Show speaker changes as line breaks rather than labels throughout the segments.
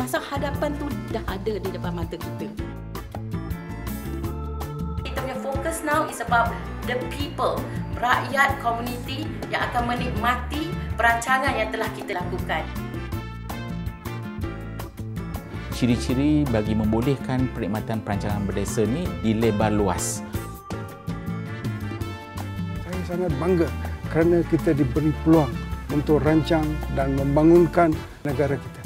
masa hadapan tu dah ada di depan mata kita. Kita punya fokus now is about the people, rakyat, komuniti yang akan menikmati perancangan yang telah kita lakukan.
Ciri-ciri bagi membolehkan perkhidmatan perancangan berdesa ini dilebar luas.
Saya sangat bangga kerana kita diberi peluang untuk rancang dan membangunkan negara kita.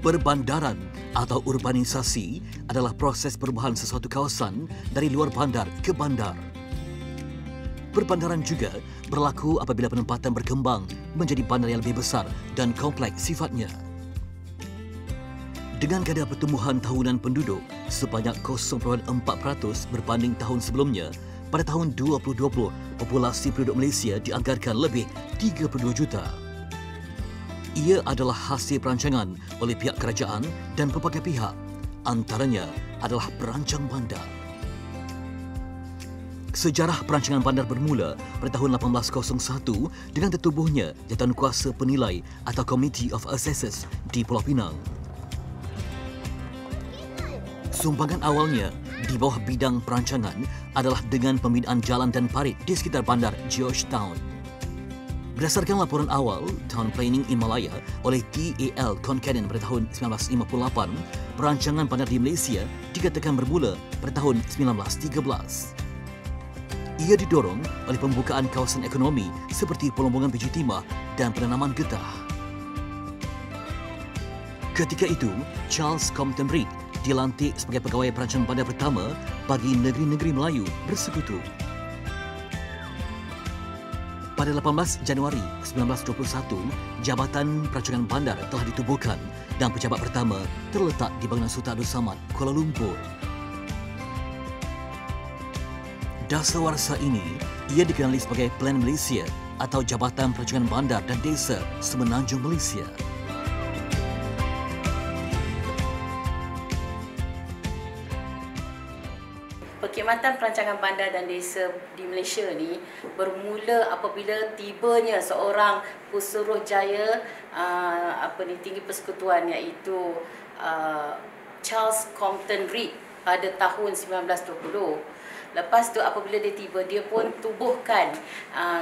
Perbandaran atau urbanisasi adalah proses perubahan sesuatu kawasan dari luar bandar ke bandar. Perbandaran juga berlaku apabila penempatan berkembang menjadi bandar yang lebih besar dan kompleks sifatnya. Dengan kadar pertumbuhan tahunan penduduk sebanyak 0.4% berbanding tahun sebelumnya, pada tahun 2020, populasi penduduk Malaysia dianggarkan lebih 32 juta. Ia adalah hasil perancangan oleh pihak kerajaan dan pelbagai pihak, antaranya adalah perancang bandar. Sejarah perancangan bandar bermula pada tahun 1801 dengan tertubuhnya Jawatankuasa Penilai atau Committee of Assessors di Pulau Pinang. Sumbangan awalnya di bawah bidang perancangan adalah dengan pembinaan jalan dan parit di sekitar bandar Georgetown. Berdasarkan laporan awal Town Planning in Malaya oleh T.A.L. Concaden pada tahun 1958, perancangan bandar di Malaysia dikatakan bermula pada tahun 1913. Ia didorong oleh pembukaan kawasan ekonomi seperti pelombongan biji timah dan penanaman getah. Ketika itu, Charles Compton Reid dilantik sebagai pegawai perancangan bandar pertama bagi negeri-negeri Melayu bersekutu. Pada 18 Januari 1921, Jabatan Perancangan Bandar telah ditubuhkan dan pejabat pertama terletak di bangunan Sultan Abdul Samad, Kuala Lumpur. Dasawarsa ini, ia dikenali sebagai Plan Malaysia atau Jabatan Perancangan Bandar dan Desa Semenanjung Malaysia.
Perkhidmatan perancangan bandar dan desa di Malaysia ni bermula apabila tibanya seorang Pusuruhjaya tinggi persekutuan iaitu Charles Compton Reid pada tahun 1920. Lepas tu apabila dia tiba, dia pun tubuhkan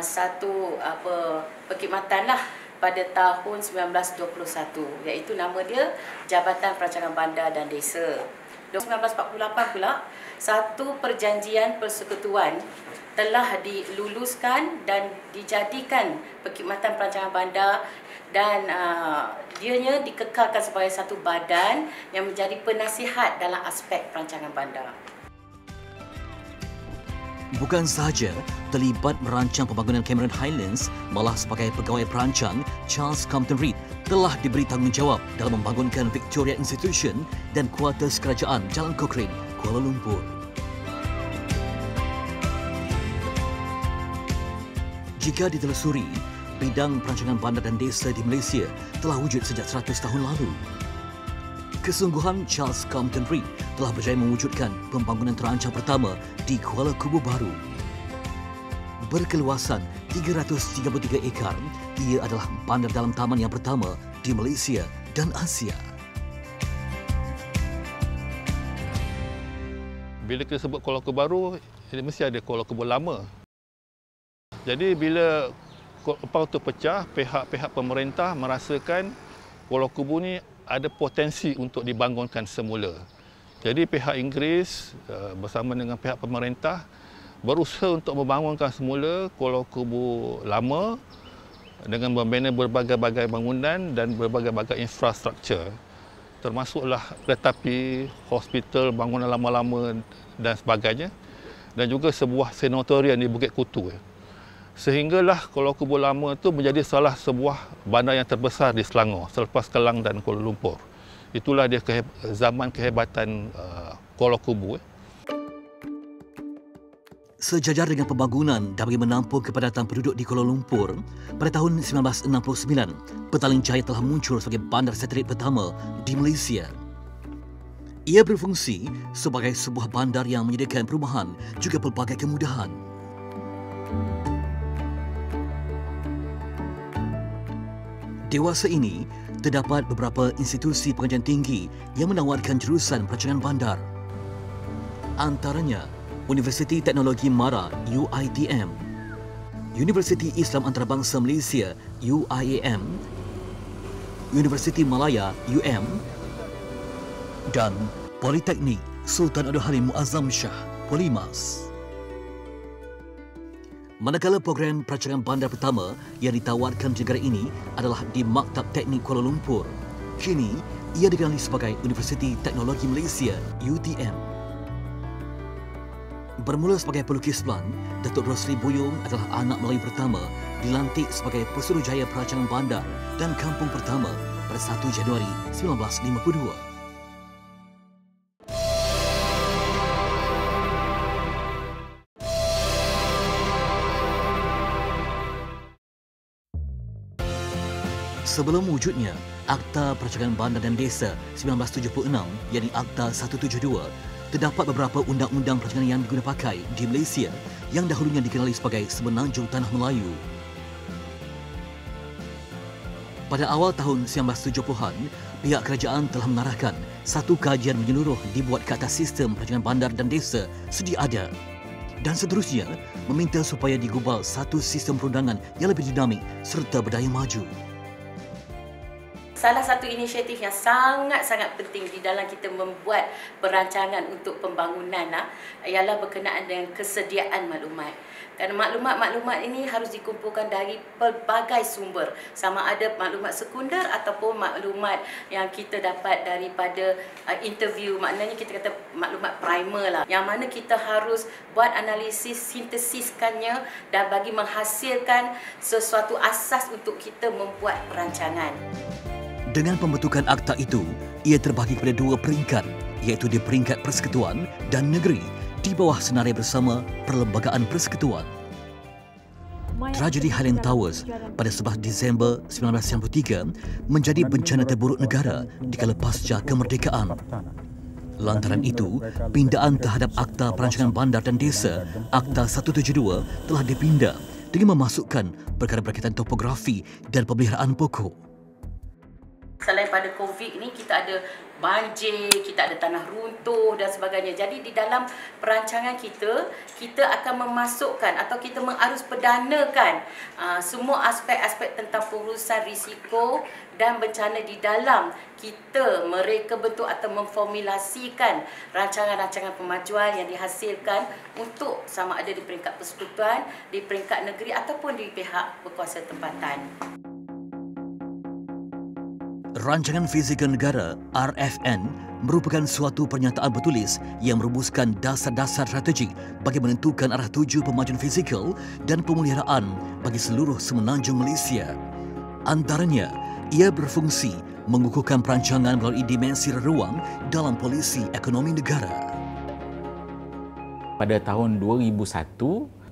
satu perkhidmatan lah pada tahun 1921, iaitu nama dia Jabatan Perancangan Bandar dan Desa. 1948 pula, satu perjanjian persekutuan telah diluluskan dan dijadikan perkhidmatan perancangan bandar dan dianya dikekalkan sebagai satu badan yang menjadi penasihat dalam aspek perancangan bandar.
Bukan sahaja terlibat merancang pembangunan Cameron Highlands, malah sebagai pegawai perancang, Charles Compton Reid telah diberi tanggungjawab dalam membangunkan Victoria Institution dan kuartus kerajaan Jalan Cochrane, Kuala Lumpur. Jika ditelusuri, bidang perancangan bandar dan desa di Malaysia telah wujud sejak 100 tahun lalu. Kesungguhan Charles Compton Reid telah berjaya mewujudkan pembangunan terancang pertama di Kuala Kubu Baru. Berkeluasan 333 ekar, ia adalah bandar dalam taman yang pertama di Malaysia dan Asia.
Bila kita sebut Kuala Kubu Baru, mesti ada Kuala Kubu Lama. Jadi bila Kuala itu pecah, pihak-pihak pemerintah merasakan Kuala Kubu ni ada potensi untuk dibangunkan semula. Jadi pihak Inggeris bersama dengan pihak pemerintah berusaha untuk membangunkan semula Kuala Kubu Lama dengan membina berbagai-bagai bangunan dan berbagai-bagai infrastruktur. termasuklah kereta api, hospital, bangunan lama-lama dan sebagainya, dan juga sebuah sanatorium di Bukit Kutu. Sehinggalah Kuala Lumpur Lama itu menjadi salah sebuah bandar yang terbesar di Selangor selepas Kelang dan Kuala Lumpur. Itulah dia zaman kehebatan Kuala Lumpur.
Sejajar dengan pembangunan dan bagi menampung kepadatan penduduk di Kuala Lumpur, pada tahun 1969, Petaling Jaya telah muncul sebagai bandar satelit pertama di Malaysia. Ia berfungsi sebagai sebuah bandar yang menyediakan perumahan juga pelbagai kemudahan. Dewasa ini, terdapat beberapa institusi pengajian tinggi yang menawarkan jurusan perancangan bandar. Antaranya, Universiti Teknologi MARA UiTM, Universiti Islam Antarabangsa Malaysia UIAM, Universiti Malaya UM dan Politeknik Sultan Abdul Halim Muazzam Shah Polimas. Manakala program perancangan bandar pertama yang ditawarkan di negara ini adalah di Maktab Teknik Kuala Lumpur, kini ia dikenali sebagai Universiti Teknologi Malaysia UTM. Bermula sebagai pelukis pelan, Datuk Rosli Buyung adalah anak Melayu pertama dilantik sebagai Pesuruhjaya Perancangan Bandar dan Kampung pertama pada 1 Januari 1952. Sebelum wujudnya Akta Perancangan Bandar dan Desa 1976, yakni Akta 172, terdapat beberapa undang-undang perancangan yang diguna pakai di Malaysia yang dahulunya dikenali sebagai Semenanjung Tanah Melayu. Pada awal tahun 1970-an, pihak kerajaan telah mengarahkan satu kajian menyeluruh dibuat ke atas sistem perancangan bandar dan desa sedia ada, dan seterusnya meminta supaya digubal satu sistem perundangan yang lebih dinamik serta berdaya maju.
Salah satu inisiatif yang sangat-sangat penting di dalam kita membuat perancangan untuk pembangunan ialah berkenaan dengan kesediaan maklumat. Kerana maklumat-maklumat ini harus dikumpulkan dari pelbagai sumber, sama ada maklumat sekunder ataupun maklumat yang kita dapat daripada interview, maknanya kita kata maklumat primer lah, yang mana kita harus buat analisis, sintesiskannya dan bagi menghasilkan sesuatu asas untuk kita membuat perancangan.
Dengan pembentukan akta itu, ia terbahagi kepada dua peringkat, iaitu di peringkat persekutuan dan negeri di bawah senarai bersama Perlembagaan Persekutuan. Tragedi Highland Towers pada 11 Disember 1993 menjadi bencana terburuk negara dikala pasca kemerdekaan. Lantaran itu, pindaan terhadap Akta Perancangan Bandar dan Desa, Akta 172, telah dipindah dengan memasukkan perkara berkaitan topografi dan pemeliharaan pokok.
Selain pada COVID ni, kita ada banjir, kita ada tanah runtuh dan sebagainya. Jadi di dalam perancangan kita akan memasukkan atau kita mengarus-perdanakan semua aspek-aspek tentang pengurusan risiko dan bencana di dalam kita mereka bentuk atau memformulasikan rancangan-rancangan pemajuan yang dihasilkan untuk sama ada di peringkat persekutuan, di peringkat negeri ataupun di pihak berkuasa tempatan.
Rancangan Fizikal Negara RFN merupakan suatu pernyataan bertulis yang merumuskan dasar-dasar strategik bagi menentukan arah tuju pemajuan fizikal dan pemeliharaan bagi seluruh semenanjung Malaysia. Antaranya, ia berfungsi mengukuhkan perancangan melalui dimensi ruang dalam polisi ekonomi negara.
Pada tahun 2001,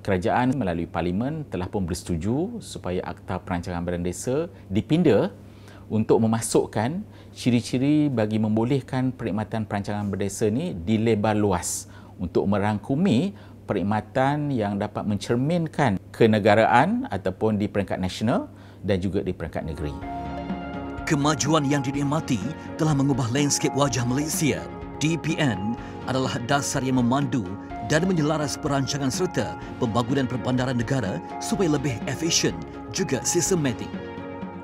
kerajaan melalui Parlimen telah pun bersetuju supaya Akta Perancangan Bandar Desa dipindah untuk memasukkan ciri-ciri bagi membolehkan perkhidmatan perancangan berdesa ini dilebar luas untuk merangkumi perkhidmatan yang dapat mencerminkan kenegaraan ataupun di peringkat nasional dan juga di peringkat negeri.
Kemajuan yang dinikmati telah mengubah landscape wajah Malaysia. DPN adalah dasar yang memandu dan menyelaras perancangan serta pembangunan perbandaran negara supaya lebih efisien juga sistematik.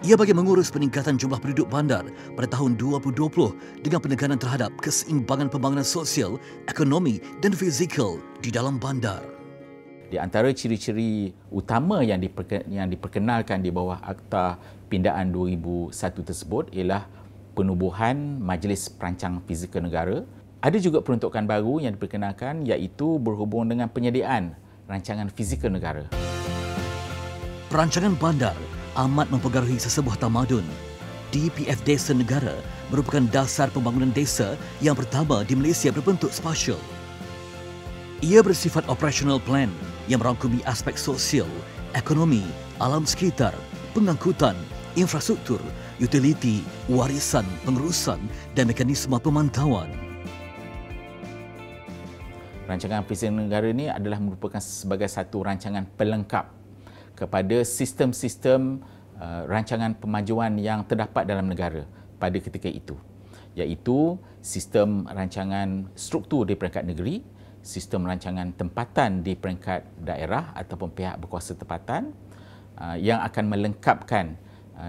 Ia bagi mengurus peningkatan jumlah penduduk bandar pada tahun 2020 dengan penekanan terhadap keseimbangan pembangunan sosial, ekonomi dan fizikal di dalam bandar.
Di antara ciri-ciri utama yang diperkenalkan di bawah Akta Pindaan 2001 tersebut ialah penubuhan Majlis Perancang Fizikal Negara. Ada juga peruntukan baru yang diperkenalkan iaitu berhubung dengan penyediaan rancangan fizikal negara.
Perancangan bandar amat mempengaruhi sesebuah tamadun. DPF Desa Negara merupakan dasar pembangunan desa yang pertama di Malaysia berbentuk spasial. Ia bersifat operational plan yang merangkumi aspek sosial, ekonomi, alam sekitar, pengangkutan, infrastruktur, utiliti, warisan, pengurusan dan mekanisme pemantauan.
Rancangan Fizikal Negara ini adalah merupakan sebagai satu rancangan pelengkap kepada sistem-sistem rancangan pemajuan yang terdapat dalam negara pada ketika itu, iaitu sistem rancangan struktur di peringkat negeri, sistem rancangan tempatan di peringkat daerah ataupun pihak berkuasa tempatan yang akan melengkapkan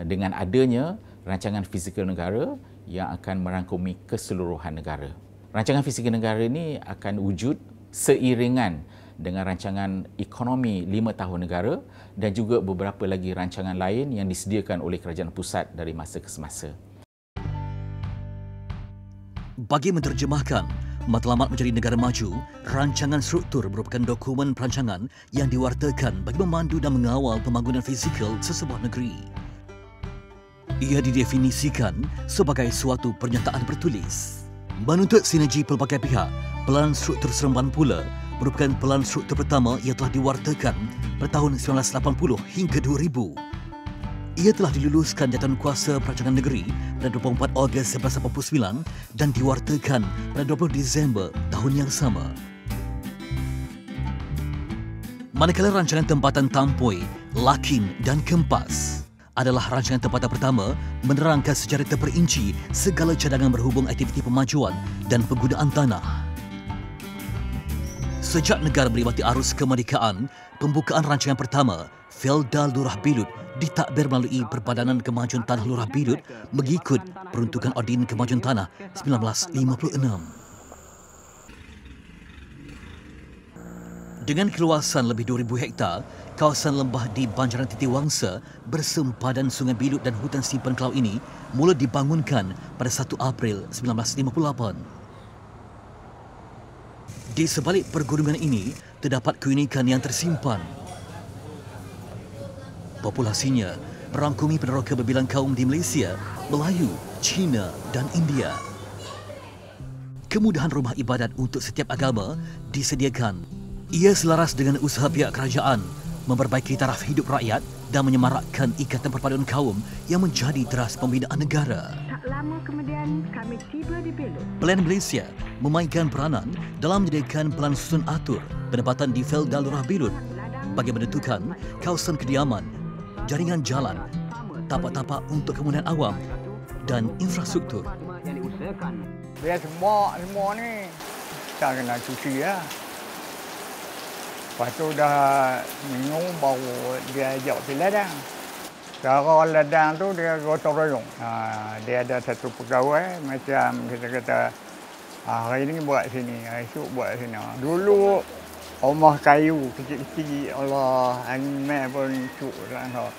dengan adanya rancangan fizikal negara yang akan merangkumi keseluruhan negara. Rancangan fizikal negara ini akan wujud seiringan dengan rancangan ekonomi 5 tahun negara dan juga beberapa lagi rancangan lain yang disediakan oleh kerajaan pusat dari masa ke semasa.
Bagi menerjemahkan matlamat menjadi negara maju, rancangan struktur merupakan dokumen perancangan yang diwartakan bagi memandu dan mengawal pembangunan fizikal sesebuah negeri. Ia didefinisikan sebagai suatu pernyataan tertulis. Menuntut sinergi pelbagai pihak, pelan struktur seremban pula merupakan pelan struktur pertama yang telah diwartakan pada tahun 1980 hingga 2000. Ia telah diluluskan Jawatan Kuasa Perancangan Negeri pada 24 Ogos 1989 dan diwartakan pada 20 Disember tahun yang sama. Manakala rancangan tempatan Tampoi, Lakin dan Kempas adalah rancangan tempatan pertama menerangkan secara terperinci segala cadangan berhubung aktiviti pemajuan dan penggunaan tanah. Sejak negara menikmati arus kemerdekaan, pembukaan rancangan pertama, Felda Lurah Bilut, ditadbir melalui Perbadanan Kemajuan Tanah Lurah Bilut mengikut peruntukan Ordin Kemajuan Tanah 1956. Dengan keluasan lebih 2,000 hektar, kawasan lembah di Banjaran Titiwangsa bersempadan Sungai Bilut dan hutan simpan Kelau ini mula dibangunkan pada 1 April 1958. Di sebalik pergunungan ini, terdapat keunikan yang tersimpan. Populasinya merangkumi peneroka berbilang kaum di Malaysia, Melayu, Cina dan India. Kemudahan rumah ibadat untuk setiap agama disediakan. Ia selaras dengan usaha pihak kerajaan memperbaiki taraf hidup rakyat dan menyemarakkan ikatan perpaduan kaum yang menjadi teras pembinaan negara.
Tak lama kemudian kami tiba di Belut.
Plan Malaysia memainkan peranan dalam menyediakan pelan susun atur penempatan di Felda Lurah Bilut bagi menentukan kawasan kediaman, jaringan jalan, tapak-tapak untuk kemudahan awam dan infrastruktur.
Biar semua ni tak kena cuci ya. Lepas tu dah minggu baru dia ajak pergi ladang. Cara ladang tu dia gotong royong. Dia ada satu pegawai macam kita kata hari ini buat sini, esok buat sini. Dulu rumah kayu kecil-kecil, Allah, angin pun cuk sana.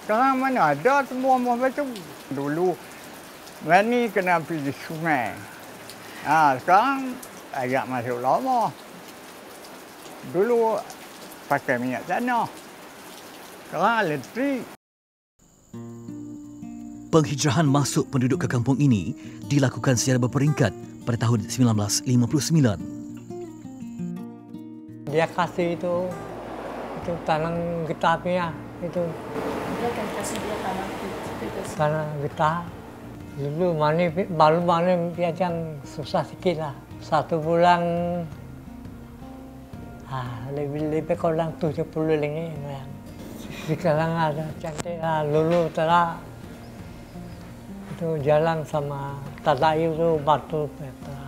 Sekarang mana ada semua rumah batu. Dulu ni kena pergi sungai. Sekarang agak masuk lama. Dulu pakai minyak tanah. Sekarang elektrik.
Penghijrahan masuk penduduk ke kampung ini dilakukan secara berperingkat pada tahun 1959.
Dia kasih itu tanah getah punya itu.
Dia akan kasih dia
Tanah getah. Dulu baru macam susah sikit lah. 1 bulan lebih kurang 70 ringgit. Sekarang ada cantik lah, lulu telah itu jalan sama tata itu batu peta.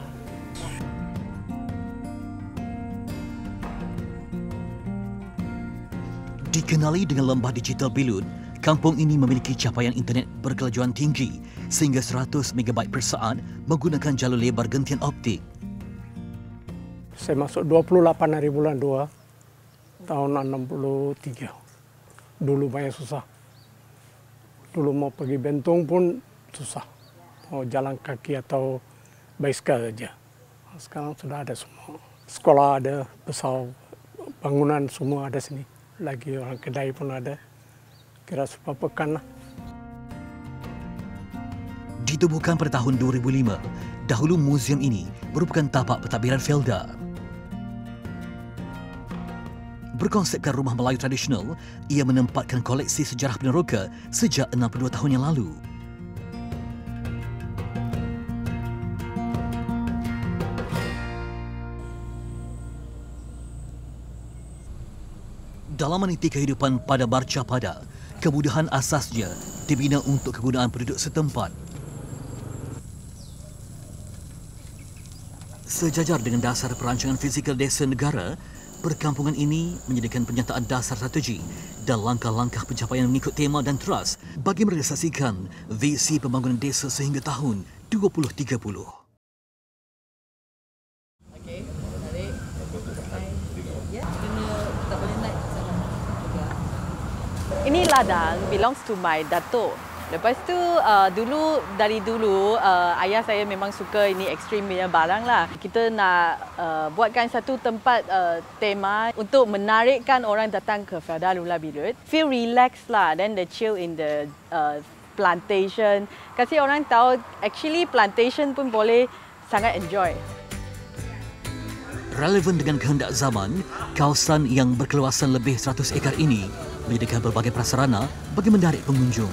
Dikenali dengan lembah digital Bilut, kampung ini memiliki capaian internet berkelajuan tinggi sehingga 100 MB per saat menggunakan jalur lebar gentian optik.
Saya masuk 28 hari bulan 2 tahun 63. Dulu banyak susah. Dulu mau pergi Bentong pun susah. jalan kaki atau basikal saja. Sekarang sudah ada semua. Sekolah ada, besar bangunan semua ada sini. Lagi orang kedai pun ada. Kira sepapakan lah.
Ditubuhkan pada tahun 2005, dahulu muzium ini merupakan tapak pentadbiran Felda. Berkonsepkan rumah Melayu tradisional, ia menempatkan koleksi sejarah peneroka sejak 62 tahun yang lalu. Dalam meniti kehidupan pada Barca Pada, kemudahan asasnya dibina untuk kegunaan penduduk setempat. Sejajar dengan dasar perancangan fizikal desa negara, perkampungan ini menyediakan penyataan dasar strategi dan langkah-langkah pencapaian mengikut tema dan teras bagi merealisasikan visi pembangunan desa sehingga tahun 2030.
Okey, tarik. Ya, kena tak boleh naik sana juga. Ini ladang belongs to my datuk. Lepas tu dari dulu ayah saya memang suka ini ekstrim punya barang lah. Kita nak buatkan satu tempat tema untuk menarikkan orang datang ke Felda Lula Bilut. Feel relaxed lah, then the chill in the plantation. Kasi orang tahu actually plantation pun boleh sangat enjoy.
Relevan dengan kehendak zaman, kawasan yang berkeluasan lebih 100 ekar ini menyediakan berbagai prasarana bagi menarik pengunjung.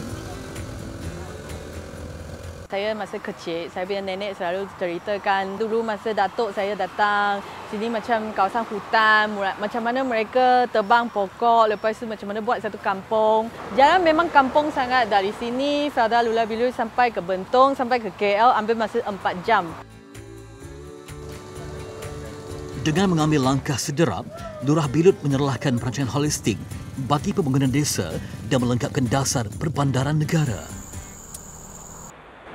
Saya masa kecil, saya punya nenek selalu ceritakan dulu masa datuk saya datang sini macam kawasan hutan, macam mana mereka tebang pokok, lepas tu macam mana buat satu kampung. Jalan memang kampung sangat, dari sini Felda Lula Bilut sampai ke Bentong, sampai ke KL ambil masa 4 jam.
Dengan mengambil langkah sederap, Lurah Bilut menyerlahkan perancangan holistik bagi pembangunan desa dan melengkapkan dasar perbandaran negara.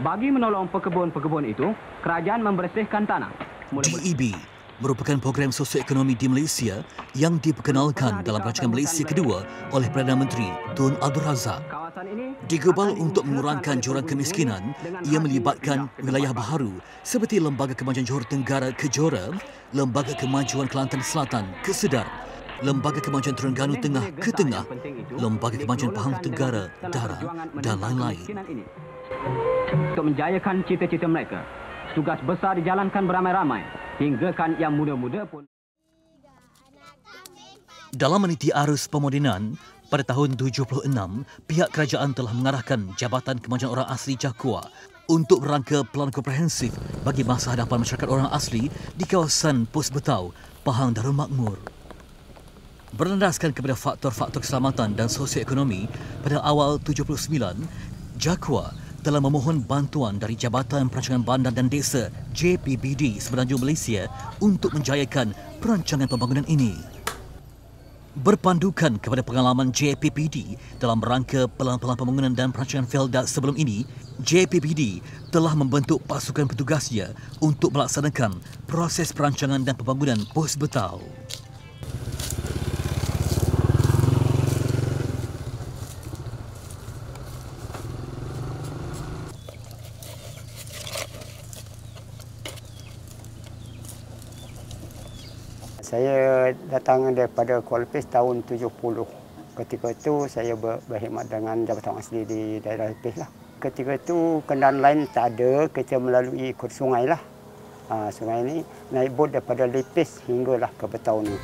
Bagi menolong pekebun-pekebun itu, kerajaan membersihkan tanah.
DEB merupakan program sosioekonomi di Malaysia yang diperkenalkan dalam rancangan Malaysia kedua oleh Perdana Menteri Tun Abdul Razak. Digubal untuk mengurangkan jurang kemiskinan, ia melibatkan wilayah baharu seperti Lembaga Kemajuan Johor Tenggara Kejora, Lembaga Kemajuan Kelantan Selatan Kesedar, Lembaga Kemajuan Terengganu Tengah Ketengah, Lembaga Kemajuan Pahang Tenggara Dara dan lain-lain.
Untuk menjayakan cita-cita mereka, tugas besar dijalankan beramai-ramai hinggakan yang muda-muda pun.
Dalam meniti arus pemodenan, pada tahun 76, pihak kerajaan telah mengarahkan Jabatan Kemajuan Orang Asli Jakua untuk merangka pelan komprehensif bagi masa hadapan masyarakat orang asli di kawasan Pos Betau, Pahang Darul Makmur. Berlandaskan kepada faktor-faktor keselamatan dan sosioekonomi, pada awal 79, Jakua telah memohon bantuan dari Jabatan Perancangan Bandar dan Desa JPBD Semenanjung Malaysia untuk menjayakan perancangan pembangunan ini. Berpandukan kepada pengalaman JPBD dalam rangka pelan-pelan pembangunan dan perancangan Felda sebelum ini, JPBD telah membentuk pasukan petugasnya untuk melaksanakan proses perancangan dan pembangunan Pos Betau.
Saya datang daripada Kuala Lumpur tahun 70. Ketika itu saya berkhidmat dengan Jabatan Asli di daerah Lepis lah. Ketika itu kendaraan lain tak ada, kita melalui sungai lah. Sungai ini naik bot daripada Lepis hinggalah ke Betau ni.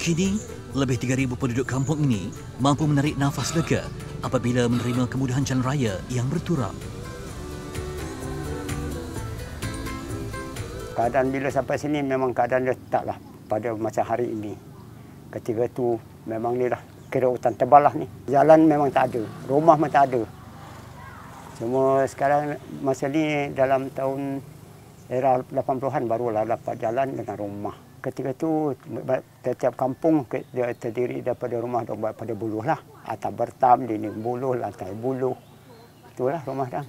Kini, lebih 3,000 penduduk kampung ini mampu menarik nafas lega apabila menerima kemudahan jalan raya yang berturam.
Keadaan bila sampai sini memang keadaan dia taklah pada macam hari ini. Ketika itu memang ni lah kira hutan tebal lah ni. Jalan memang tak ada, rumah pun tak ada. Cuma sekarang masa ni dalam tahun era 80-an barulah dapat jalan dengan rumah. Ketika itu setiap kampung dia terdiri daripada rumah daripada buluh lah. Atap bertam, dinding buluh, lantai buluh. Itulah rumah dah.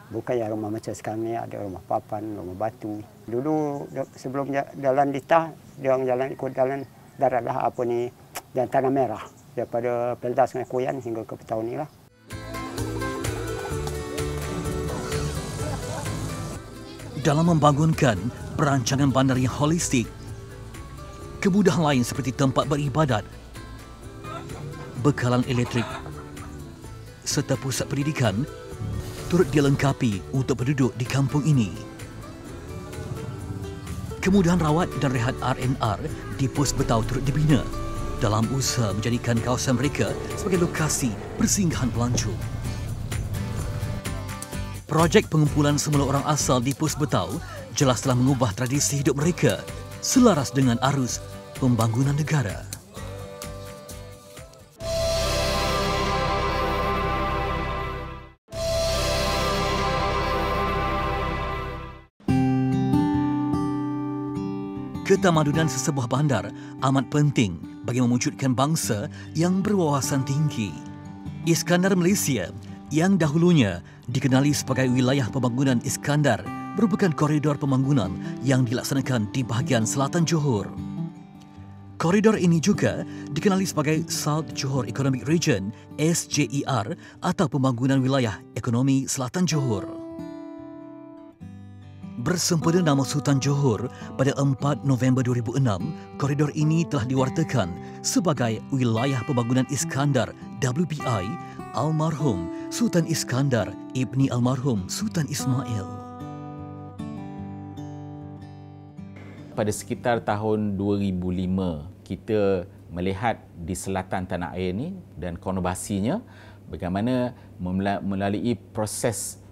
Bukan yang rumah macam sekarang ni, ada rumah papan, rumah batu. Dulu sebelum jalan ditah, dia orang jalan ikut jalan darat lah apa ni, dan tanah merah. daripada Peldas Sungai Koyan hingga ke Petau ni lah.
Dalam membangunkan perancangan bandar yang holistik, kemudahan lain seperti tempat beribadat, bekalan elektrik serta pusat pendidikan turut dilengkapi untuk penduduk di kampung ini. Kemudahan rawat dan rehat R&R di Pos Betau turut dibina dalam usaha menjadikan kawasan mereka sebagai lokasi persinggahan pelancong. Projek pengumpulan semula orang asal di Pos Betau jelas telah mengubah tradisi hidup mereka selaras dengan arus pembangunan negara. Ketamadunan sesebuah bandar amat penting bagi mewujudkan bangsa yang berwawasan tinggi. Iskandar Malaysia yang dahulunya dikenali sebagai wilayah pembangunan Iskandar merupakan koridor pembangunan yang dilaksanakan di bahagian selatan Johor. Koridor ini juga dikenali sebagai South Johor Economic Region SJER atau Pembangunan Wilayah Ekonomi Selatan Johor. Bersempena nama Sultan Johor pada 4 November 2006, koridor ini telah diwartakan sebagai Wilayah Pembangunan Iskandar WPI Almarhum Sultan Iskandar Ibni Almarhum Sultan Ismail.
Pada sekitar tahun 2005, kita melihat di selatan tanah air ini dan konubasinya bagaimana melalui proses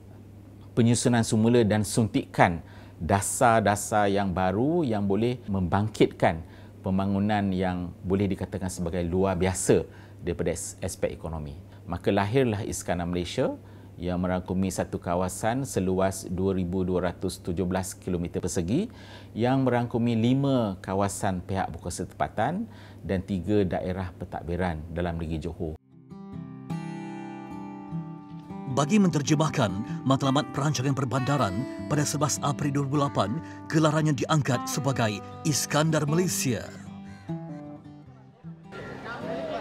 penyusunan semula dan suntikan dasar-dasar yang baru yang boleh membangkitkan pembangunan yang boleh dikatakan sebagai luar biasa daripada aspek ekonomi. Maka lahirlah Iskandar Malaysia yang merangkumi satu kawasan seluas 2,217 km persegi yang merangkumi 5 kawasan pihak berkuasa tempatan dan 3 daerah pentadbiran dalam negeri Johor.
Bagi menterjemahkan matlamat perancangan perbandaran pada 11 April 2008, gelarannya diangkat sebagai Iskandar Malaysia.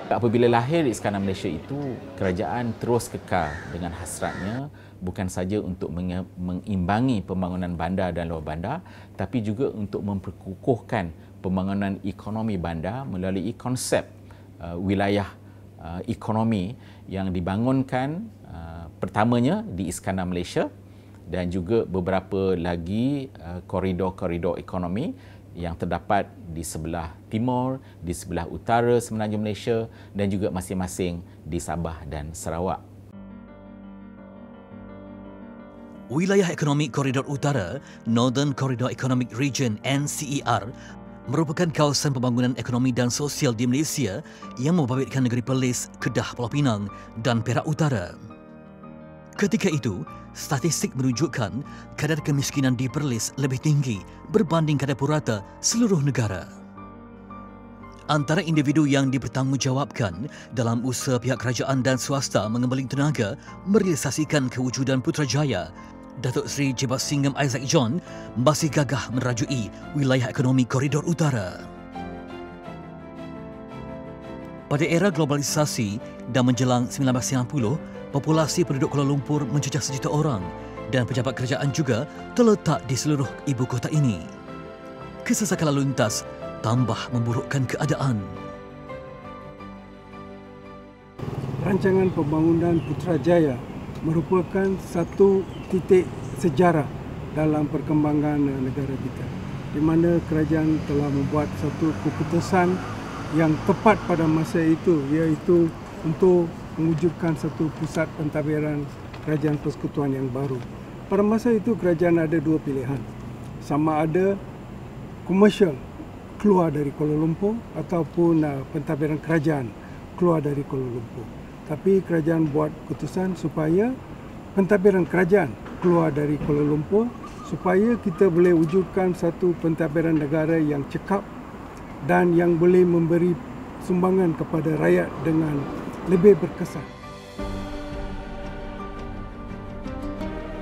Apabila lahir Iskandar Malaysia itu, kerajaan terus kekal dengan hasratnya bukan saja untuk mengimbangi pembangunan bandar dan luar bandar, tapi juga untuk memperkukuhkan pembangunan ekonomi bandar melalui konsep wilayah ekonomi yang dibangunkan pertamanya di Iskandar Malaysia dan juga beberapa lagi koridor-koridor ekonomi yang terdapat di sebelah timur, di sebelah utara semenanjung Malaysia dan juga masing-masing di Sabah dan Sarawak.
Wilayah Ekonomi Koridor Utara, Northern Corridor Economic Region NCER, merupakan kawasan pembangunan ekonomi dan sosial di Malaysia yang membabitkan negeri Perlis, Kedah, Pulau Pinang dan Perak Utara. Ketika itu, statistik menunjukkan kadar kemiskinan di Perlis lebih tinggi berbanding kadar purata seluruh negara. Antara individu yang dipertanggungjawabkan dalam usaha pihak kerajaan dan swasta mengembaling tenaga merealisasikan kewujudan Putrajaya, Datuk Seri Jebat Singgam Isaac John masih gagah merajui wilayah ekonomi Koridor Utara. Pada era globalisasi dan menjelang 1990, populasi penduduk Kuala Lumpur mencecah 1 juta orang dan pejabat kerajaan juga terletak di seluruh ibu kota ini. Kesesakan lalu lintas tambah memburukkan keadaan.
Rancangan pembangunan Putrajaya merupakan satu titik sejarah dalam perkembangan negara kita, di mana kerajaan telah membuat satu keputusan yang tepat pada masa itu, iaitu untuk mewujudkan satu pusat pentadbiran kerajaan persekutuan yang baru. Pada masa itu kerajaan ada 2 pilihan. Sama ada komersial keluar dari Kuala Lumpur ataupun pentadbiran kerajaan keluar dari Kuala Lumpur. Tapi kerajaan buat keputusan supaya pentadbiran kerajaan keluar dari Kuala Lumpur supaya kita boleh wujudkan satu pentadbiran negara yang cekap dan yang boleh memberi sumbangan kepada rakyat dengan lebih berkesan.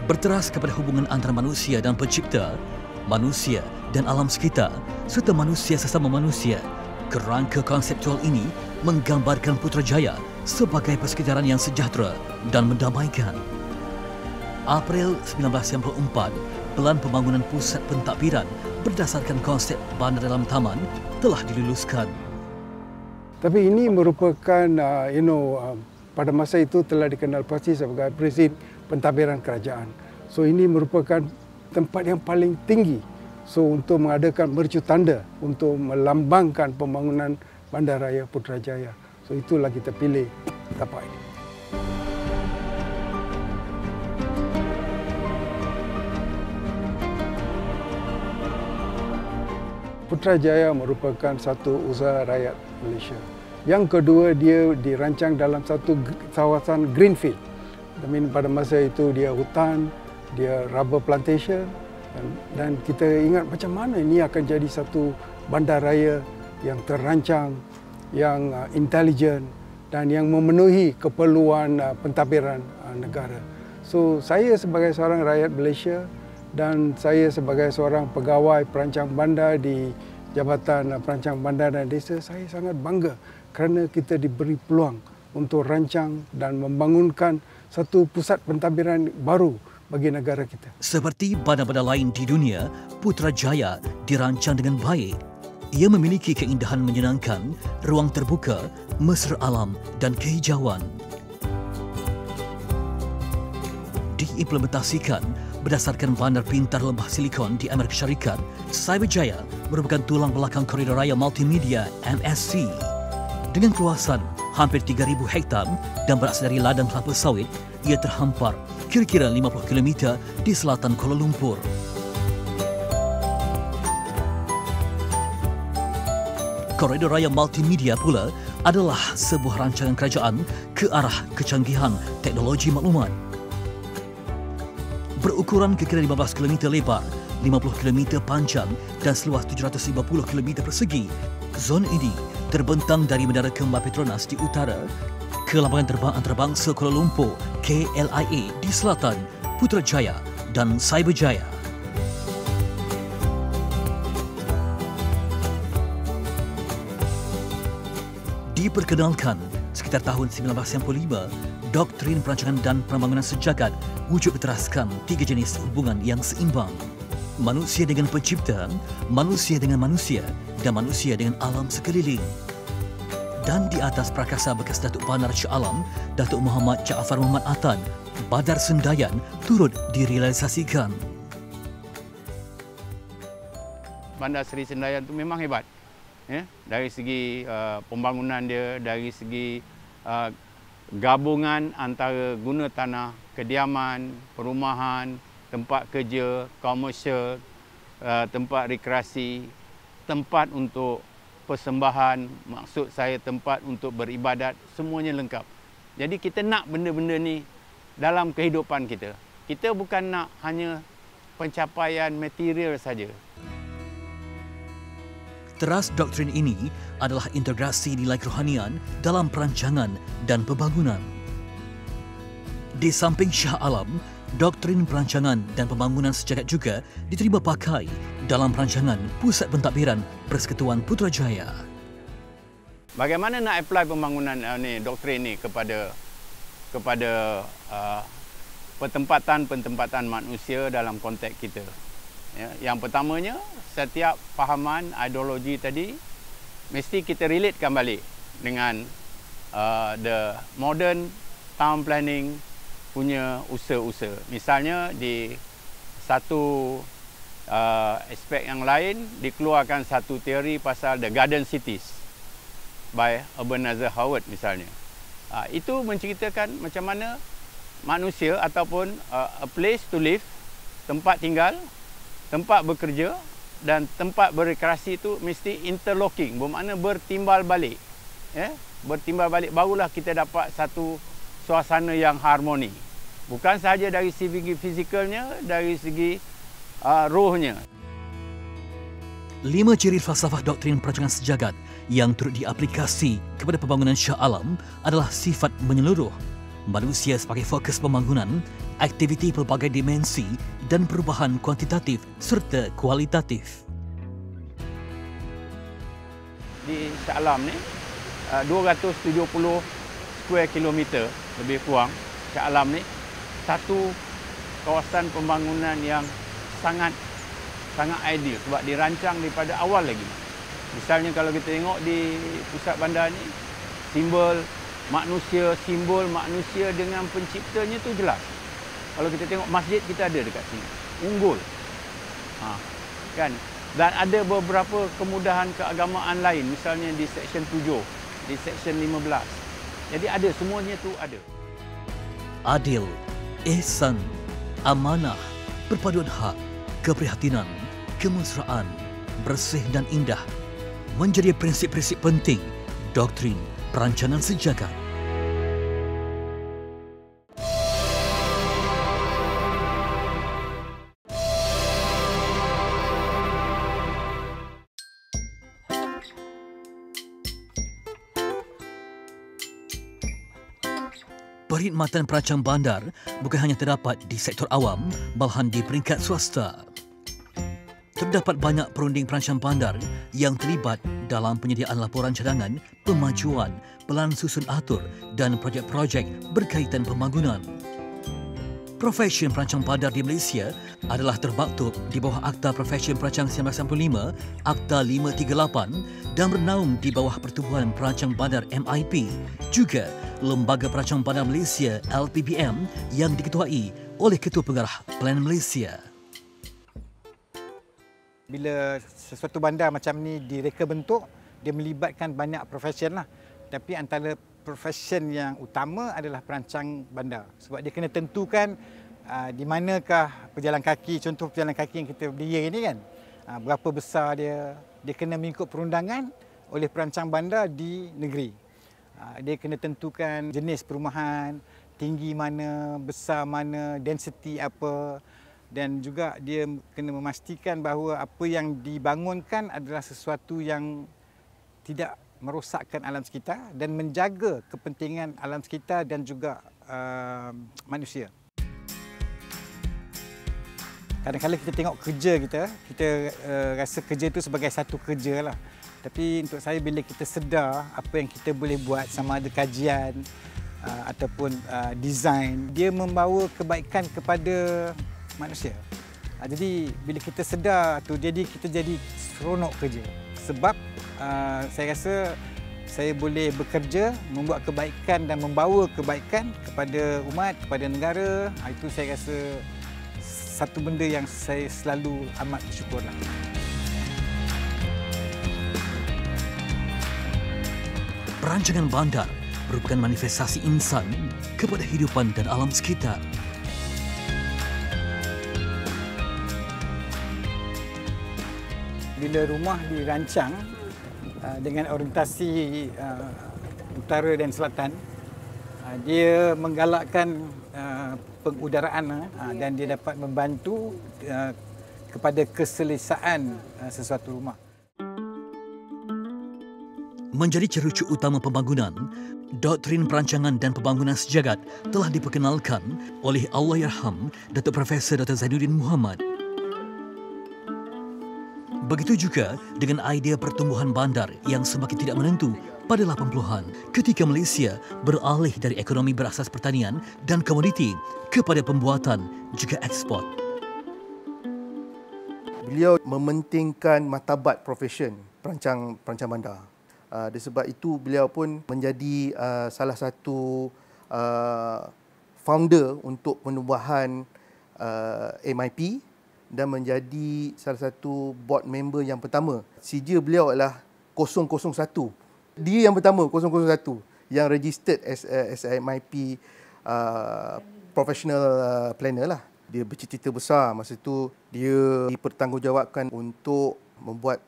Berteras kepada hubungan antara manusia dan pencipta, manusia dan alam sekitar, serta manusia sesama manusia, kerangka konseptual ini menggambarkan Putrajaya sebagai persekitaran yang sejahtera dan mendamaikan. April 1994, Pelan Pembangunan Pusat Pentadbiran berdasarkan konsep bandar dalam taman telah diluluskan.
Tapi ini merupakan, pada masa itu telah dikenal pasti sebagai prinsip pentadbiran kerajaan. So ini merupakan tempat yang paling tinggi. So untuk mengadakan mercu tanda untuk melambangkan pembangunan Bandaraya Putrajaya. So itulah kita pilih tapak ini. Putrajaya merupakan satu usaha rakyat Malaysia. Yang kedua, dia dirancang dalam satu kawasan greenfield. Pada masa itu dia hutan, dia rubber plantation, dan kita ingat macam mana ini akan jadi satu bandaraya yang terancang, yang intelijen dan yang memenuhi keperluan pentadbiran negara. So saya sebagai seorang rakyat Malaysia dan saya sebagai seorang pegawai perancang bandar di Jabatan Perancang Bandar dan Desa, saya sangat bangga kerana kita diberi peluang untuk rancang dan membangunkan satu pusat pentadbiran baru bagi negara kita.
Seperti bandar-bandar lain di dunia, Putrajaya dirancang dengan baik. Ia memiliki keindahan menyenangkan, ruang terbuka, mesra alam dan kehijauan. Diimplementasikan berdasarkan bandar pintar lembah silikon di Amerika Syarikat, Cyberjaya merupakan tulang belakang koridor raya multimedia MSC. Dengan kawasan hampir 3,000 hektar dan berasal dari ladang kelapa sawit, ia terhampar kira-kira 50 km di selatan Kuala Lumpur. Koridor raya multimedia pula adalah sebuah rancangan kerajaan ke arah kecanggihan teknologi maklumat. Berukuran kira-kira 15 km lebar, 50 km panjang dan seluas 750 km persegi, zon ini terbentang dari Menara Kembar Petronas di utara ke Lambangan Terbang Antarabangsa Kuala Lumpur KLIA di selatan, Putrajaya dan Cyberjaya. Diperkenalkan sekitar tahun 1995, Doktrin Perancangan dan Pembangunan Sejagat wujud berteraskan 3 jenis hubungan yang seimbang. Manusia dengan pencipta, manusia dengan manusia dan manusia dengan alam sekeliling. Dan di atas prakasa bekas Datuk Bandar Shah Alam, Datuk Muhammad Jaafar Muhammad Atan, Badar Sendayan turut direalisasikan.
Bandar Seri Sendayan itu memang hebat. Ya, dari segi pembangunan dia, dari segi gabungan antara guna tanah, kediaman, perumahan, tempat kerja, komersial, tempat rekreasi, tempat untuk persembahan, maksud saya tempat untuk beribadat, semuanya lengkap. Jadi kita nak benda-benda ni dalam kehidupan kita. Kita bukan nak hanya pencapaian material saja.
Teras doktrin ini adalah integrasi nilai kerohanian dalam perancangan dan pembangunan. Di samping Shah Alam, doktrin perancangan dan pembangunan sejagat juga diterima pakai dalam perancangan Pusat Pentadbiran Persekutuan Putrajaya.
Bagaimana nak apply pembangunan doktrin ini kepada pentempatan manusia dalam konteks kita? Ya, yang pertamanya, setiap fahaman ideologi tadi mesti kita relatekan balik dengan the modern town planning punya usaha-usaha. Misalnya di satu aspek yang lain dikeluarkan satu teori pasal the garden cities by Ebenezer Howard misalnya. Itu menceritakan macam mana manusia ataupun a place to live, tempat tinggal, tempat bekerja dan tempat berrekreasi itu mesti interlocking, bermakna bertimbal balik. Ya? Bertimbal balik, barulah kita dapat satu suasana yang harmoni. Bukan sahaja dari segi fizikalnya, dari segi rohnya.
5 ciri falsafah doktrin perancangan sejagat yang turut diaplikasi kepada pembangunan Shah Alam adalah sifat menyeluruh, manusia sebagai fokus pembangunan, aktiviti pelbagai dimensi dan perubahan kuantitatif serta kualitatif.
Di Shah Alam ni, 270 square kilometer lebih kurang Shah Alam ni, satu kawasan pembangunan yang sangat ideal sebab dirancang daripada awal lagi. Misalnya kalau kita tengok di pusat bandar ni, simbol manusia dengan penciptanya tu jelas. Kalau kita tengok masjid, kita ada dekat sini, unggul. Kan? Dan ada beberapa kemudahan keagamaan lain, misalnya di Seksyen 7, di Seksyen 15. Jadi ada, semuanya tu ada.
Adil, ihsan, amanah, perpaduan hak, keprihatinan, kemesraan, bersih dan indah menjadi prinsip-prinsip penting doktrin perancangan sejagat. Perkhidmatan perancang bandar bukan hanya terdapat di sektor awam, malahan di peringkat swasta. Terdapat banyak perunding perancang bandar yang terlibat dalam penyediaan laporan cadangan, pemajuan, pelan susun atur dan projek-projek berkaitan pembangunan. Profesi perancang bandar di Malaysia adalah termaktub di bawah Akta Profesi Perancang 1995, Akta 538 dan bernaung di bawah Pertubuhan Perancang Bandar MIP, juga Lembaga Perancang Bandar Malaysia LPBM yang diketuai oleh Ketua Pengarah Plan Malaysia.
Bila sesuatu bandar macam ni direka bentuk, dia melibatkan banyak profesion lah. Tapi antara profesion yang utama adalah perancang bandar. Sebab dia kena tentukan di manakah pejalan kaki, contoh pejalan kaki yang kita berdiri ni kan. Berapa besar dia kena mengikut perundangan oleh perancang bandar di negeri. Dia kena tentukan jenis perumahan, tinggi mana, besar mana, density apa. Dan juga dia kena memastikan bahawa apa yang dibangunkan adalah sesuatu yang tidak merosakkan alam sekitar dan menjaga kepentingan alam sekitar dan juga manusia. Kadang-kadang kita tengok kerja kita rasa kerja itu sebagai satu kerja lah. Tapi untuk saya, bila kita sedar apa yang kita boleh buat, sama ada kajian ataupun design, dia membawa kebaikan kepada manusia. Jadi bila kita sedar tu, jadi kita jadi seronok kerja. Sebab saya rasa saya boleh bekerja, membuat kebaikan dan membawa kebaikan kepada umat, kepada negara. Itu saya rasa satu benda yang saya selalu amat bersyukurlah.
Perancangan bandar merupakan manifestasi insan kepada hidupan dan alam sekitar.
Bila rumah dirancang dengan orientasi utara dan selatan, dia menggalakkan pengudaraan dan dia dapat membantu kepada keselesaan sesuatu rumah.
Menjadi cerucuk utama pembangunan, doktrin perancangan dan pembangunan sejagat telah diperkenalkan oleh Allahyarham Datuk Profesor Dr. Zainuddin Muhammad. Begitu juga dengan idea pertumbuhan bandar yang semakin tidak menentu pada 80-an ketika Malaysia beralih dari ekonomi berasas pertanian dan komoditi kepada pembuatan juga ekspor.
Beliau mementingkan martabat profesion perancang bandar. Disebab itu beliau pun menjadi salah satu founder untuk penubuhan MIP dan menjadi salah satu board member yang pertama. CJ beliau adalah 001. Dia yang pertama 001 yang registered as MIP professional planner lah. Dia bercita-cita besar masa itu. Dia dipertanggungjawabkan untuk membuat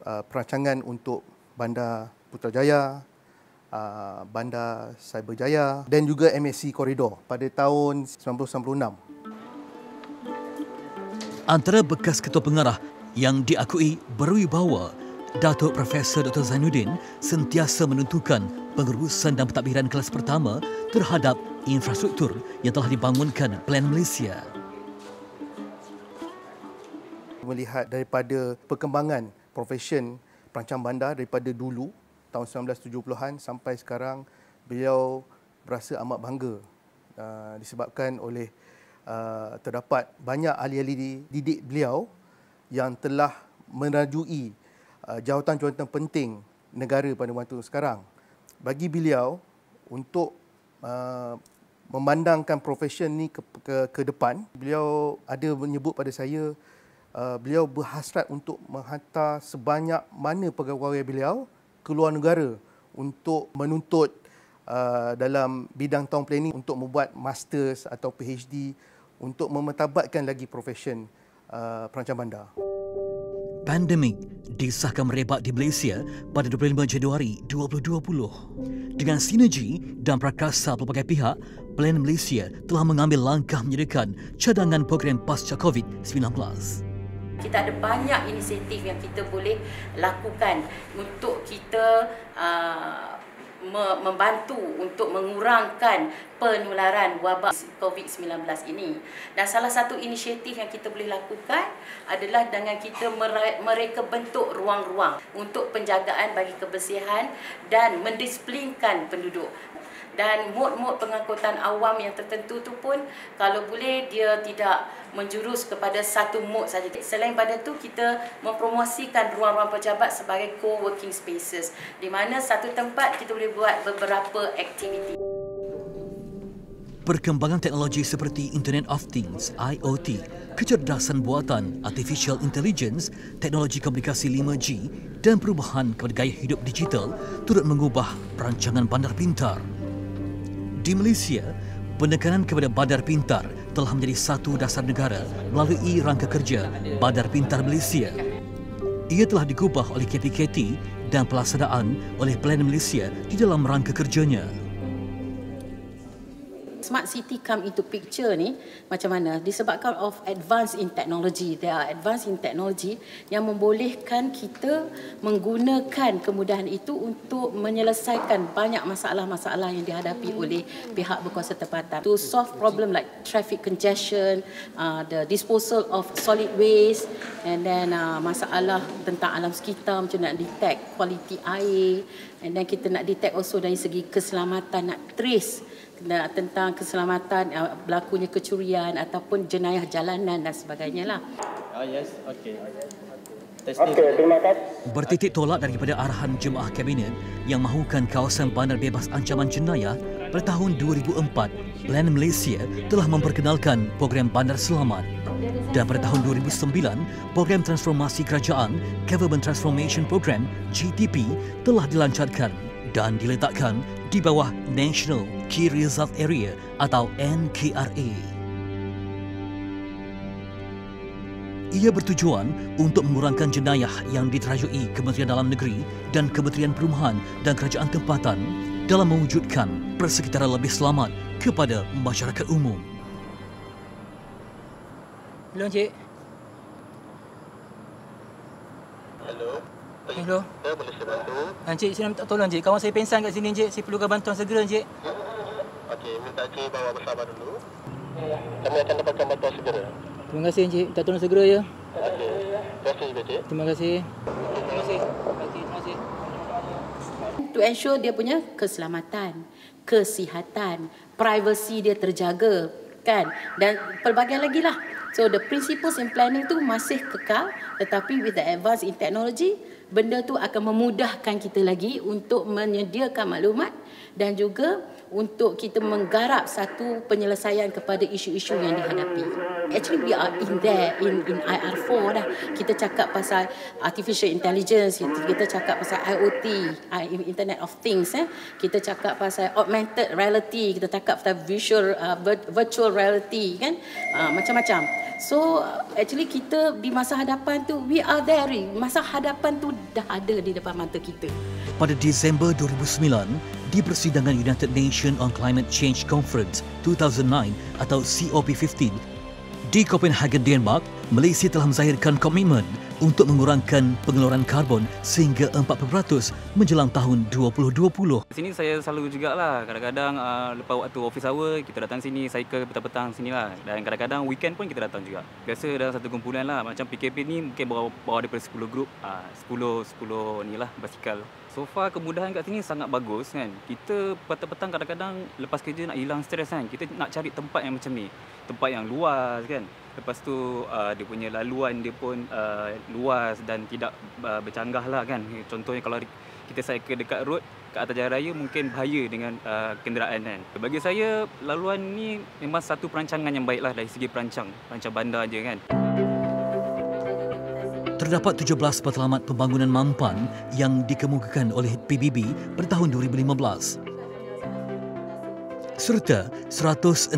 perancangan untuk Bandar Putrajaya, Bandar Cyberjaya dan juga MSC Corridor pada tahun 1996.
Antara bekas ketua pengarah yang diakui berwibawa, Datuk Profesor Dr. Zainuddin sentiasa menentukan pengurusan dan pentadbiran kelas pertama terhadap infrastruktur yang telah dibangunkan Plan Malaysia.
Melihat daripada perkembangan profesion perancang bandar daripada dulu, tahun 1970-an sampai sekarang, beliau berasa amat bangga disebabkan oleh terdapat banyak ahli-ahli didik beliau yang telah merajui jawatan-jawatan penting negara pada waktu sekarang. Bagi beliau untuk memandangkan profesion ni ke depan, beliau ada menyebut pada saya, beliau berhasrat untuk menghantar sebanyak mana pegawai beliau ke luar negara untuk menuntut dalam bidang town planning, untuk membuat masters atau PhD, untuk memertabatkan lagi profesion perancang bandar.
Pandemik disahkan merebak di Malaysia pada 25 Januari 2020. Dengan sinergi dan prakarsa pelbagai pihak, Plan Malaysia telah mengambil langkah menyediakan cadangan program pasca COVID-19.
Kita ada banyak inisiatif yang kita boleh lakukan untuk kita membantu untuk mengurangkan penularan wabak COVID-19 ini. Dan salah satu inisiatif yang kita boleh lakukan adalah dengan kita mereka bentuk ruang-ruang untuk penjagaan bagi kebersihan dan mendisiplinkan penduduk. Dan mod-mod pengangkutan awam yang tertentu tu pun kalau boleh dia tidak menjurus kepada satu mod saja. Selain pada tu kita mempromosikan ruang-ruang pejabat sebagai co-working spaces di mana satu tempat kita boleh buat beberapa aktiviti.
Perkembangan teknologi seperti Internet of Things, IoT, kecerdasan buatan, Artificial Intelligence, teknologi komunikasi 5G dan perubahan kepada gaya hidup digital turut mengubah perancangan bandar pintar. Di Malaysia, penekanan kepada bandar pintar telah menjadi satu dasar negara melalui rangka kerja Bandar Pintar Malaysia. Ia telah digubah oleh KPKT dan pelaksanaan oleh Plan Malaysia di dalam rangka kerjanya.
Smart city come into picture ni macam mana? Disebabkan of advance in technology. They are advance in technology yang membolehkan kita menggunakan kemudahan itu untuk menyelesaikan banyak masalah-masalah yang dihadapi oleh pihak berkuasa tempatan. To solve problem like traffic congestion, the disposal of solid waste, and then masalah tentang alam sekitar, macam nak detect kualiti air, and then kita nak detect also dari segi keselamatan, nak trace tentang keselamatan, berlakunya kecurian ataupun jenayah jalanan dan sebagainya lah.
Yes, okey.
Okey, terima kasih. Bertitik tolak daripada arahan Jemaah Kabinet yang mahukan kawasan bandar bebas ancaman jenayah pada tahun 2004, Plan Malaysia telah memperkenalkan program Bandar Selamat. Dan pada tahun 2009, program transformasi kerajaan Government Transformation Program GTP telah dilancarkan dan diletakkan di bawah National Key Result Area atau NKRA. Ia bertujuan untuk mengurangkan jenayah yang diterajui Kementerian Dalam Negeri dan Kementerian Perumahan dan Kerajaan Tempatan dalam mewujudkan persekitaran lebih selamat kepada masyarakat umum.
Hello, Encik.
Hello.
Hello.
Saya boleh saya bantu?
Encik, saya minta tolong, Encik. Kawan saya pingsan kat sini, Encik. Saya perlukan bantuan segera, Encik.
Okey, minta Encik bawa bersama dulu. Kami akan dapatkan bantuan segera.
Terima kasih, Encik. Minta tolong segera, ya.
Okey. Terima kasih, Encik.
Terima kasih. Terima kasih. Terima kasih.
To ensure dia punya keselamatan, kesihatan, privasi dia terjaga, kan? Dan pelbagai lagi lah. So the principles in planning tu masih kekal, tetapi with the advance in technology, benda tu akan memudahkan kita lagi untuk menyediakan maklumat dan juga untuk kita menggarap satu penyelesaian kepada isu-isu yang dihadapi. Actually we are in there in IR4 dah. Kita cakap pasal artificial intelligence, kita cakap pasal IoT, Internet of Things, kita cakap pasal augmented reality, kita cakap pasal virtual reality, kan, macam-macam. So actually kita di masa hadapan tu we are there. Masa hadapan tu dah ada di depan mata kita.
Pada Disember 2009, di persidangan United Nations on Climate Change Conference 2009 atau COP15 di Copenhagen, Denmark, Malaysia telah menzahirkan komitmen untuk mengurangkan pengeluaran karbon sehingga 40% menjelang tahun 2020.
Sini saya selalu jugalah. Kadang-kadang lepas waktu office hour kita datang sini, cycle petang-petang sinilah. Dan kadang-kadang weekend pun kita datang juga. Biasa dalam satu kumpulan lah. Macam PKP ni mungkin bawa daripada 10 grup, 10 ni lah basikal. So far kemudahan kat sini sangat bagus kan. Kita petang-petang kadang-kadang lepas kerja nak hilang stres kan. Kita nak cari tempat yang macam ni. Tempat yang luas kan. Lepas tu dia punya laluan dia pun luas dan tidak bercanggah lah kan. Contohnya kalau kita cycle dekat road kat atas jalan raya mungkin bahaya dengan kenderaan kan. Bagi saya laluan ni memang satu perancangan yang baiklah dari segi perancang bandar je kan.
Terdapat 17 matlamat pembangunan mampan yang dikemukakan oleh PBB pada tahun 2015. Serta 169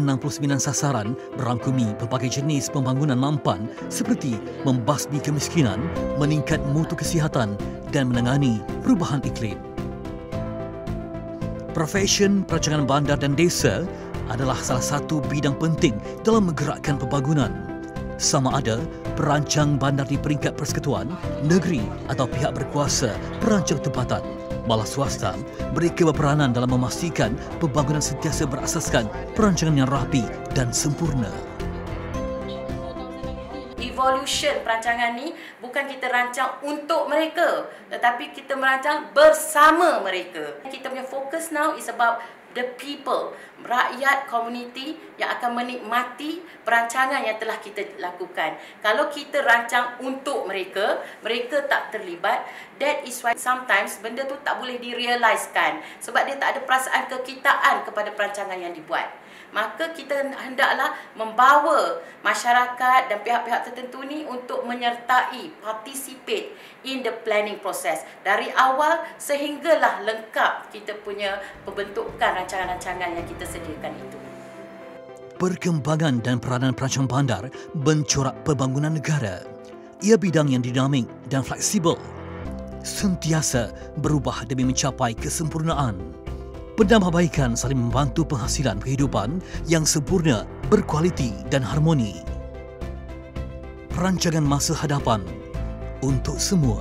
sasaran merangkumi pelbagai jenis pembangunan mampan seperti membasmi kemiskinan, meningkat mutu kesihatan dan menangani perubahan iklim. Profesyen perancangan bandar dan desa adalah salah satu bidang penting dalam menggerakkan pembangunan. Sama ada perancang bandar di peringkat persekutuan, negeri atau pihak berkuasa perancang tempatan, malah swasta, mereka berperanan dalam memastikan pembangunan sentiasa berasaskan perancangan yang rapi dan sempurna.
Evolution perancangan ni bukan kita rancang untuk mereka, tetapi kita merancang bersama mereka. Kita punya fokus now is about the people, rakyat, komuniti yang akan menikmati perancangan yang telah kita lakukan. Kalau kita rancang untuk mereka, mereka tak terlibat. That is why sometimes benda tu tak boleh direaliskan sebab dia tak ada perasaan kekitaan kepada perancangan yang dibuat. Maka kita hendaklah membawa masyarakat dan pihak-pihak tertentu ni untuk menyertai, participate in the planning process. Dari awal sehinggalah lengkap kita punya pembentukan rancangan-rancangan yang kita sediakan itu.
Perkembangan dan peranan perancang bandar mencorak pembangunan negara. Ia bidang yang dinamik dan fleksibel, sentiasa berubah demi mencapai kesempurnaan. Penambahbaikan saling membantu penghasilan kehidupan yang sempurna, berkualiti dan harmoni. Perancangan masa hadapan untuk semua.